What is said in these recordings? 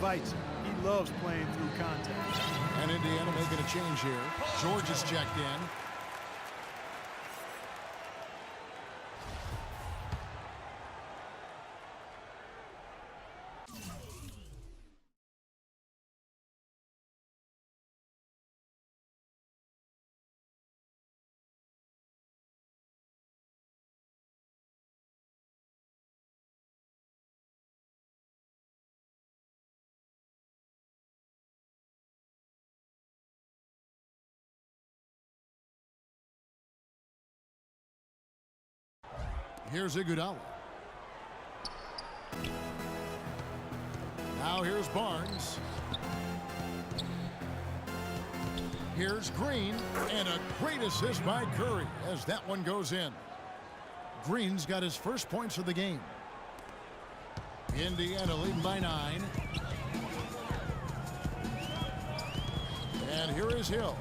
fights it. He loves playing through contact. And Indiana making a change here. George is checked in. Here's Iguodala. Now here's Barnes. Here's Green, and a great assist by Curry as that one goes in. Green's got his first points of the game. Indiana leading by 9. And here is Hill.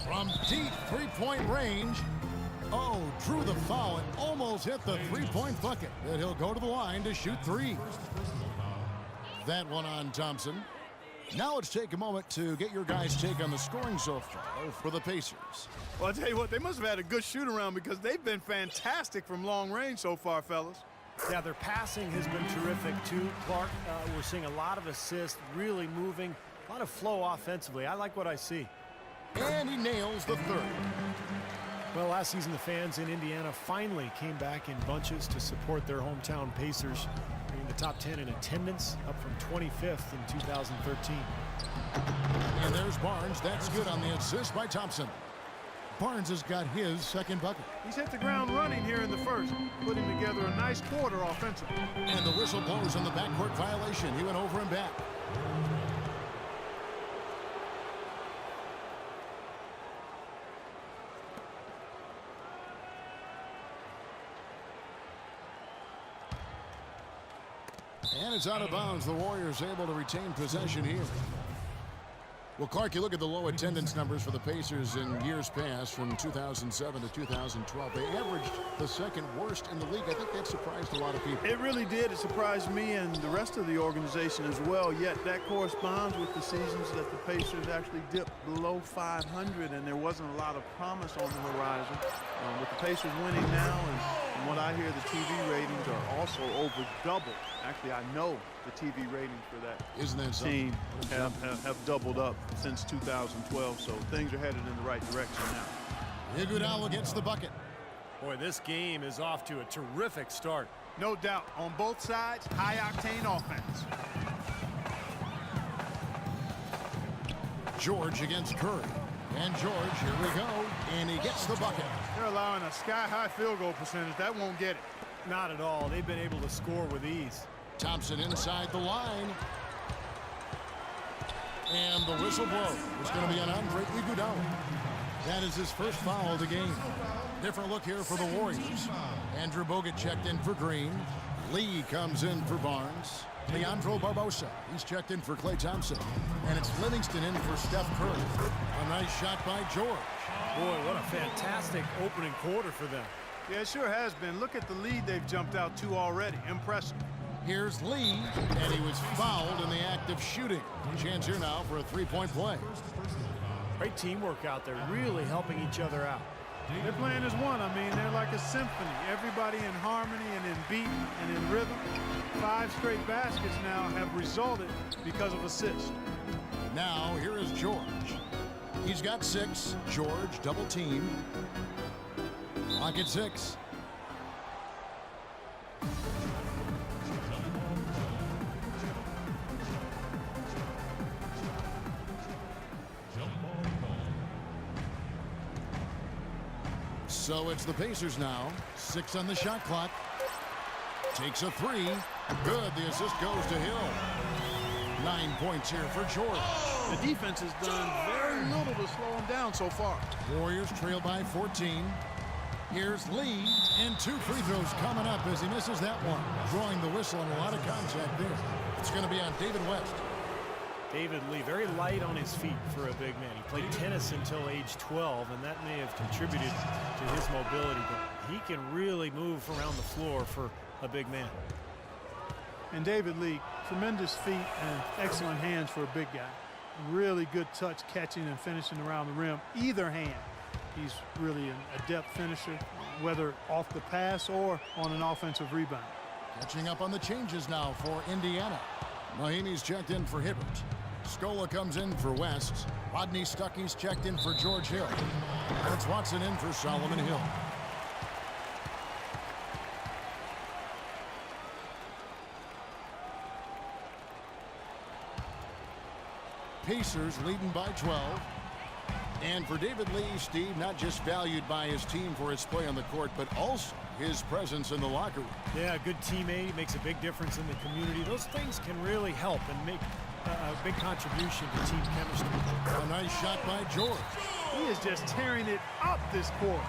From deep three-point range. Oh, drew the foul and almost hit the three-point bucket. But he'll go to the line to shoot 3. That one on Thompson. Now let's take a moment to get your guys' take on the scoring so far for the Pacers. Well, I'll tell you what, they must have had a good shoot-around because they've been fantastic from long range so far, fellas. Yeah, their passing has been terrific, too, Clark. We're seeing a lot of assists, really moving, a lot of flow offensively. I like what I see. And he nails the 3rd. Well, last season, the fans in Indiana finally came back in bunches to support their hometown Pacers, being the top 10 in attendance, up from 25th in 2013. And there's Barnes. That's good on the assist by Thompson. Barnes has got his second bucket. He's hit the ground running here in the first, putting together a nice quarter offensively. And the whistle blows on the backcourt violation. He went over and back. And it's out of bounds. The Warriors able to retain possession here. Well, Clark, you look at the low attendance numbers for the Pacers in years past from 2007 to 2012. They averaged the second worst in the league. I think that surprised a lot of people. It really did. It surprised me and the rest of the organization as well. Yet that corresponds with the seasons that the Pacers actually dipped below 500, and there wasn't a lot of promise on the horizon. With the Pacers winning now, and from what I hear, the TV ratings are also over double. Actually, I know the TV ratings for that team have doubled up since 2012, so things are headed in the right direction now. Iguodala gets the bucket. Boy, this game is off to a terrific start. No doubt. On both sides, high-octane offense. George against Curry. And George, here we go, and he gets the bucket. They're allowing a sky-high field goal percentage. That won't get it. Not at all. They've been able to score with ease. Thompson inside the line. And the whistle blows. It's going to be on Andre Iguodala. That is his first foul of the game. Different look here for the Warriors. Andrew Bogut checked in for Green. Lee comes in for Barnes. Leandro Barbosa, he's checked in for Klay Thompson. And it's Livingston in for Steph Curry. A nice shot by George. Boy, what a fantastic opening quarter for them. Yeah, it sure has been. Look at the lead they've jumped out to already. Impressive. Here's Lee, and he was fouled in the act of shooting. Chance here now for a three-point play. Great teamwork out there, really helping each other out. They're playing as one. I mean, they're like a symphony. Everybody in harmony and in beat and in rhythm. 5 straight baskets now have resulted because of assists. Now, here is George. He's got 6. George, double team. Lock at 6. So it's the Pacers now. 6 on the shot clock. Takes a 3. Good. The assist goes to Hill. 9 points here for George. The defense has done very little to slow him down so far. Warriors trail by 14. Here's Lee, and 2 free throws coming up as he misses that one. Drawing the whistle and a lot of contact there. It's going to be on David West. David Lee, very light on his feet for a big man. He played tennis until age 12, and that may have contributed to his mobility, but he can really move around the floor for a big man. And David Lee, tremendous feet and excellent hands for a big guy. Really good touch, catching and finishing around the rim. Either hand, he's really an adept finisher, whether off the pass or on an offensive rebound. Catching up on the changes now for Indiana. Mahinmi's checked in for Hibbert. Scola comes in for West. Rodney Stuckey's checked in for George Hill. That's Watson in for Solomon Hill. Pacers leading by 12. And for David Lee, Steve, not just valued by his team for his play on the court, but also his presence in the locker room. Yeah, a good teammate, makes a big difference in the community. Those things can really help and make a big contribution to team chemistry. A nice shot by George. He is just tearing it up this court.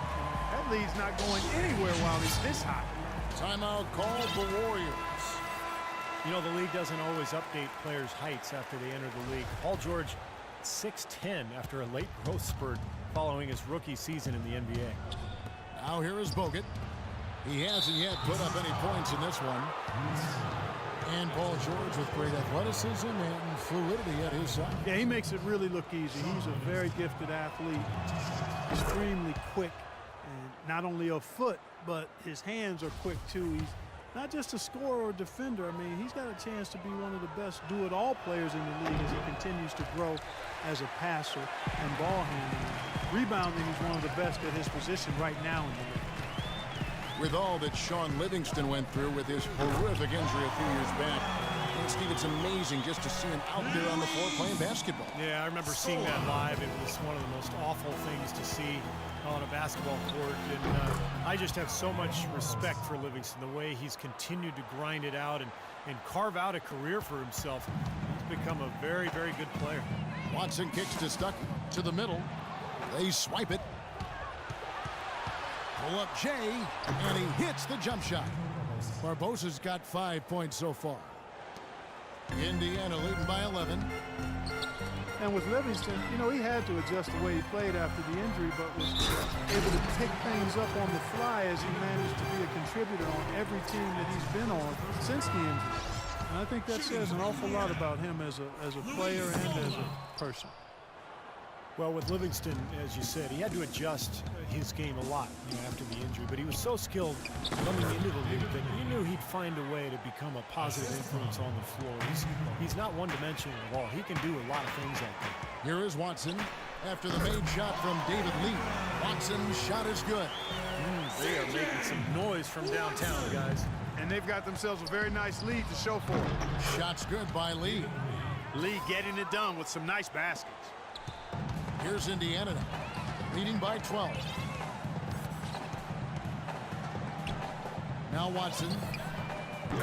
That lead's not going anywhere while he's this hot. Timeout called the Warriors. You know, the league doesn't always update players' heights after they enter the league. Paul George, 6'10" after a late growth spurt following his rookie season in the NBA. Now here is Bogut. He hasn't yet put up any points in this one. And Paul George with great athleticism and fluidity at his side. Yeah, he makes it really look easy. He's a very gifted athlete, extremely quick, and not only a foot, but his hands are quick too. He's not just a scorer or defender. I mean, he's got a chance to be one of the best do-it-all players in the league as he continues to grow as a passer and ball handler. Rebounding, he's one of the best at his position right now in the league. With all that Sean Livingston went through with his horrific injury a few years back, and Steve, it's amazing just to see him out there on the floor playing basketball. Yeah, I remember seeing that live. It was one of the most awful things to see on a basketball court, and I just have so much respect for Livingston, the way he's continued to grind it out and carve out a career for himself. He's become a very, very good player. Watson kicks to Stuckey to the middle. They swipe it. Pull up Jay, and he hits the jump shot. Barbosa's got 5 points so far. Indiana leading by 11. And with Livingston, you know, he had to adjust the way he played after the injury, but was able to pick things up on the fly as he managed to be a contributor on every team that he's been on since the injury. And I think that says an awful lot about him as a player and as a person. Well, with Livingston, as you said, he had to adjust his game a lot, after the injury, but he was so skilled coming into the league that he knew he'd find a way to become a positive influence on the floor. He's not one-dimensional at all. He can do a lot of things out there. Here is Watson after the made shot from David Lee. Watson's shot is good. They are making some noise from downtown, guys. And they've got themselves a very nice lead to show for it. Shot's good by Lee. Lee getting it done with some nice baskets. Here's Indiana now, leading by 12. Now Watson.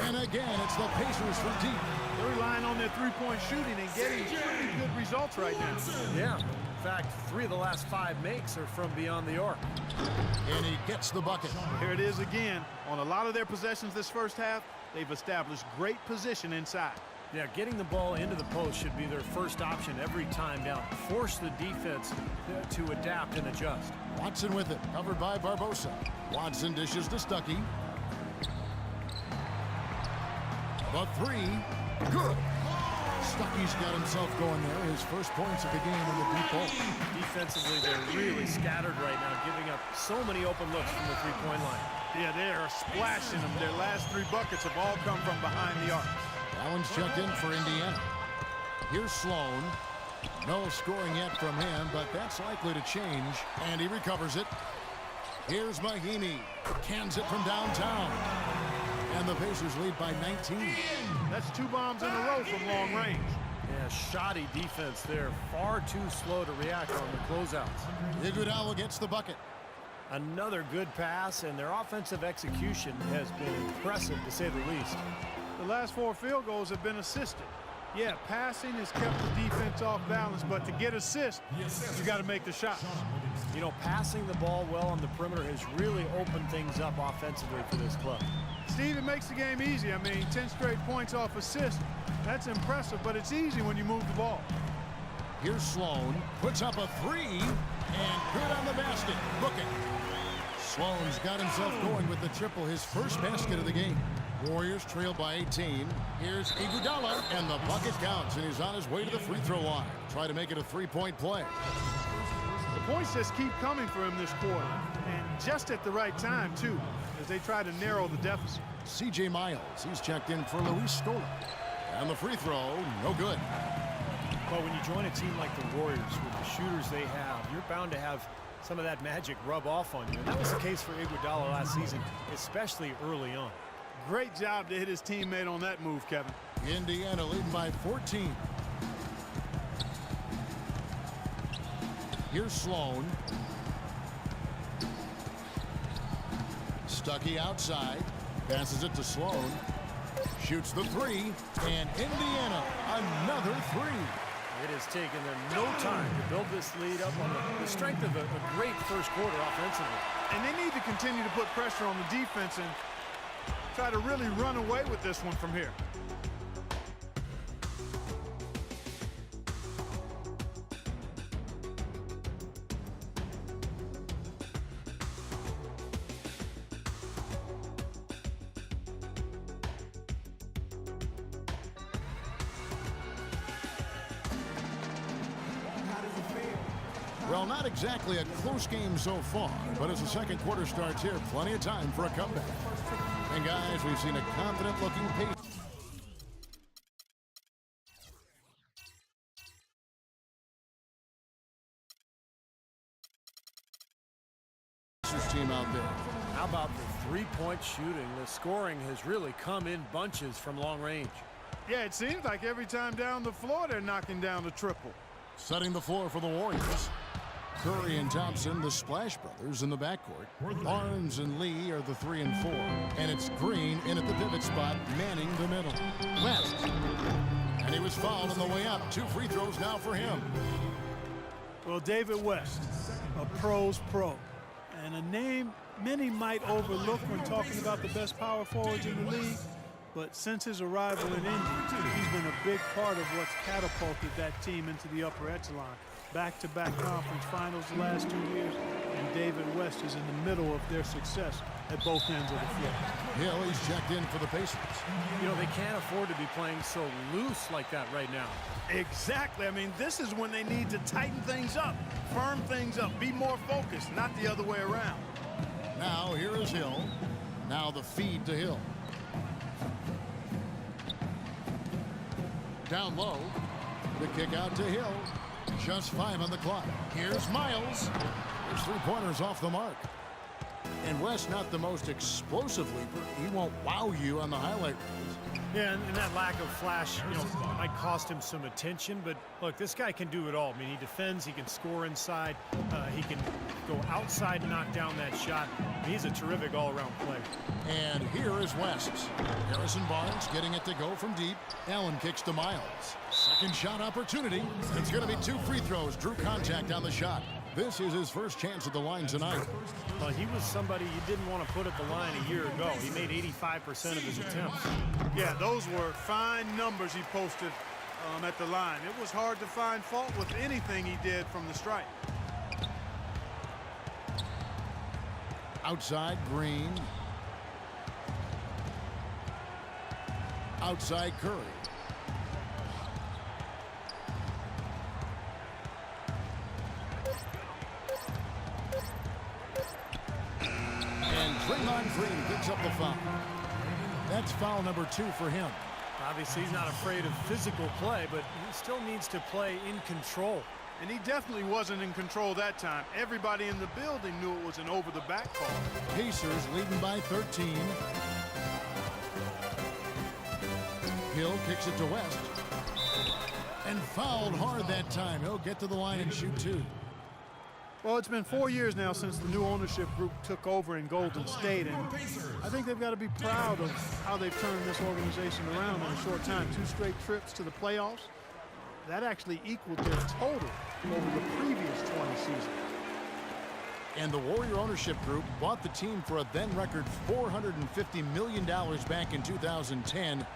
And again, it's the Pacers for deep. They're relying on their three-point shooting and getting pretty good results right now. Yeah. In fact, 3 of the last 5 makes are from beyond the arc. And he gets the bucket. Here it is again. On a lot of their possessions this first half, they've established great position inside. Yeah, getting the ball into the post should be their first option every time down. Force the defense to adapt and adjust. Watson with it, covered by Barbosa. Watson dishes to Stuckey. The 3, good. Stuckey's got himself going there. His first points of the game in the deep ball. Defensively, they're really scattered right now, giving up so many open looks from the three-point line. Yeah, they are splashing them. Their last 3 buckets have all come from behind the arc. Allen's checked in for Indiana. Here's Sloan. No scoring yet from him, but that's likely to change. And he recovers it. Here's Mahinmi. Cans it from downtown. And the Pacers lead by 19. That's 2 bombs in a row from long range. Yeah, shoddy defense there. Far too slow to react on the closeouts. Iguodala gets the bucket. Another good pass, and their offensive execution has been impressive, to say the least. The last 4 field goals have been assisted. Yeah, passing has kept the defense off balance, but to get assists, you got to make the shot. You know, passing the ball well on the perimeter has really opened things up offensively for this club. Steve, it makes the game easy. I mean, 10 straight points off assist. That's impressive, but it's easy when you move the ball. Here's Sloan. Puts up a 3, and good on the basket. Book it. Sloan's got himself going with the triple, his first basket of the game. Warriors trail by 18. Here's Iguodala, and the bucket counts, and he's on his way to the free throw line. Try to make it a three-point play. The points just keep coming for him this quarter, and just at the right time, too, as they try to narrow the deficit. C.J. Miles, he's checked in for Luis Scola. And the free throw, no good. But when you join a team like the Warriors with the shooters they have, you're bound to have some of that magic rub off on you. And that was the case for Iguodala last season, especially early on. Great job to hit his teammate on that move, Kevin. Indiana leading by 14. Here's Sloan. Stuckey outside. Passes it to Sloan. Shoots the three. And Indiana, another three. It has taken them no time to build this lead up on the strength of a great first quarter offensively. And they need to continue to put pressure on the defense and try to really run away with this one from here. Well, not exactly a close game so far, but as the second quarter starts here, plenty of time for a comeback. And guys, we've seen a confident-looking Pacers team out there. How about the three-point shooting? The scoring has really come in bunches from long range. Yeah, it seems like every time down the floor they're knocking down the triple. Setting the floor for the Warriors. Curry and Thompson, the Splash Brothers, in the backcourt. Barnes and Lee are the 3 and 4. And it's Green in at the pivot spot, manning the middle. West. And he was fouled on the way up. 2 free throws now for him. Well, David West, a pro's pro. And a name many might overlook when talking about the best power forwards in the league. But since his arrival in Indy, he's been a big part of what's catapulted that team into the upper echelon. Back-to-back conference finals the last 2 years, and David West is in the middle of their success at both ends of the floor. Hill, he's checked in for the Pacers. You know, they can't afford to be playing so loose like that right now. Exactly. I mean, this is when they need to tighten things up, firm things up, be more focused, not the other way around. Now, here is Hill. Now the feed to Hill. Down low. The kick out to Hill. Just 5 on the clock. Here's Miles. His three-pointers off the mark. And West, not the most explosive leaper. He won't wow you on the highlight reels. Yeah, and that lack of flash, you know, might cost him some attention. But look, this guy can do it all. I mean, he defends, he can score inside, he can go outside and knock down that shot. He's a terrific all-around player. And here is West. Harrison Barnes getting it to go from deep. Allen kicks to Miles. Second shot opportunity. It's going to be 2 free throws. Drew contact on the shot. This is his first chance at the line tonight. Well, he was somebody you didn't want to put at the line a year ago. He made 85% of his attempts. Yeah, those were fine numbers he posted at the line. It was hard to find fault with anything he did from the stripe. Outside, Green. Outside, Curry. And Draymond Green picks up the foul. That's foul number 2 for him. Obviously, he's not afraid of physical play, but he still needs to play in control. And he definitely wasn't in control that time. Everybody in the building knew it was an over-the-back call. Pacers leading by 13. Hill kicks it to West. And fouled hard that time. He'll get to the line and shoot 2. Well, it's been 4 years now since the new ownership group took over in Golden State, and I think they've got to be proud of how they've turned this organization around in a short time. 2 straight trips to the playoffs. That actually equaled their total over the previous 20 seasons. And the Warrior ownership group bought the team for a then record $450 million back in 2010.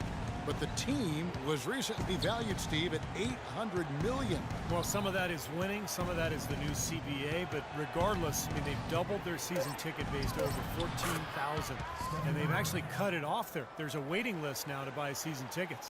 but the team was recently valued, Steve, at $800 million. Well, some of that is winning, some of that is the new CBA, but regardless, I mean, they've doubled their season ticket base to over 14,000, and they've actually cut it off there. There's a waiting list now to buy season tickets.